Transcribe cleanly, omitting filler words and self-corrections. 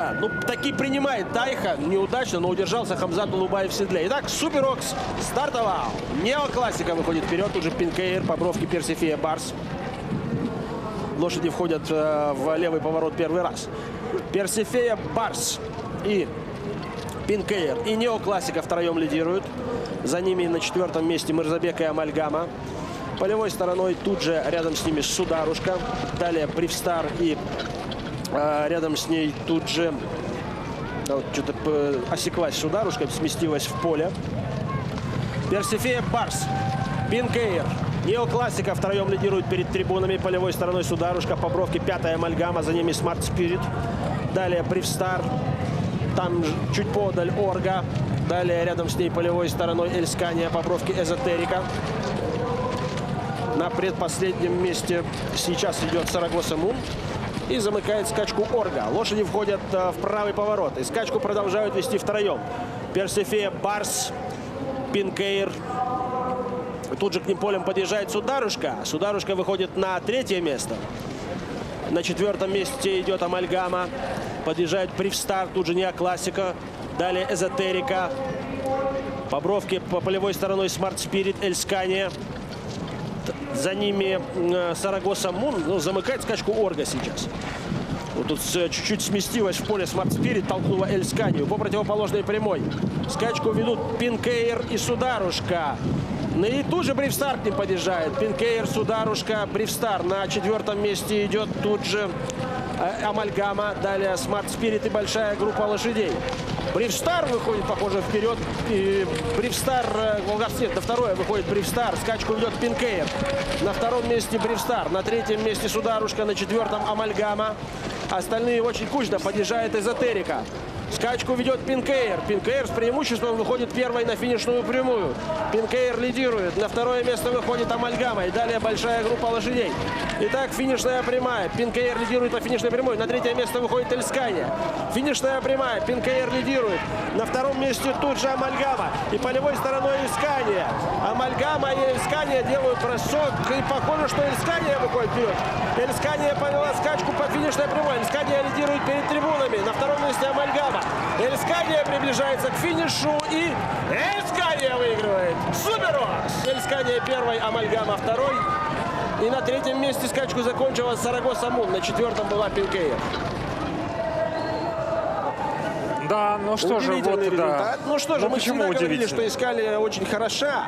Ну, таки принимает Тайха. Неудачно, но удержался Хамзат Улубаев в седле. Итак, Суперокс стартовал. Неоклассика выходит вперед. Тут же Пинкейр по бровке Персифея Барс. Лошади входят в левый поворот первый раз. Персифея Барс и Пинкейр и Неоклассика втроем лидируют. За ними на четвертом месте Мырзабек и Амальгама. Полевой стороной тут же рядом с ними Сударушка. Далее Привстар и рядом с ней тут же что-то осеклась Сударушка, сместилась в поле. Персифея Барс, Пинкейр, Неоклассика втроем лидирует перед трибунами. Полевой стороной Сударушка, по бровке пятая Амальгама, за ними Смарт Спирит. Далее Привстар, там чуть подаль Орга. Далее рядом с ней полевой стороной Эльскания, по бровке Эзотерика. На предпоследнем месте сейчас идет Сарагоса Мун. И замыкает скачку Орга. Лошади входят в правый поворот. И скачку продолжают вести втроем. Персифея Барс, Пинкейр. Тут же к ним полем подъезжает Сударушка. Сударушка выходит на третье место. На четвертом месте идет Амальгама. Подъезжает Привстар. Тут же Неоклассика. Далее Эзотерика. По бровке по полевой стороной Смарт Спирит, Эльскания. За ними Сарагоса Мун. Ну, замыкает скачку Орга сейчас. Вот тут чуть-чуть сместилась в поле Смарт Спирит, толкнула Эльсканию по противоположной прямой. Скачку ведут Пинкейр и Сударушка. Ну и тут же Привстар к ним подъезжает. Пинкейр, Сударушка, Привстар. На четвертом месте идет тут же Амальгама. Далее Смарт Спирит и большая группа лошадей. Привстар выходит, похоже, вперед. И Привстар, нет, на второе выходит Привстар. Скачку ведет Пинкейр. На втором месте Привстар. На третьем месте Сударушка. На четвертом Амальгама. Остальные очень кучно. Подъезжает Эзотерика. Скачку ведет Пинкейр. Пинкейр с преимуществом выходит первой на финишную прямую. Пинкейр лидирует. На второе место выходит Амальгама. И далее большая группа лошадей. Итак, финишная прямая. Пинкейр лидирует на финишной прямой. На третье место выходит Эльскания. Финишная прямая. Пинкейр лидирует. На втором месте тут же Амальгама. И полевой стороной Эльскания. Амальгама и Эльскания делают бросок. И похоже, что Эльскания выходит вперед. Эльскания повела скачку по финишной прямой. Эльскания лидирует перед трибунами. На втором месте Амальгама. Эльскания приближается к финишу. И Эльскания выигрывает. Суперокс! Эльскания первой, Амальгама второй. И на третьем месте скачку закончила Сарагоса Мун. На четвертом была Пинкейр. Да, ну что же, вот, результат. да. Ну что же, мы почему всегда говорили, удивительно? что Эльскания очень хороша.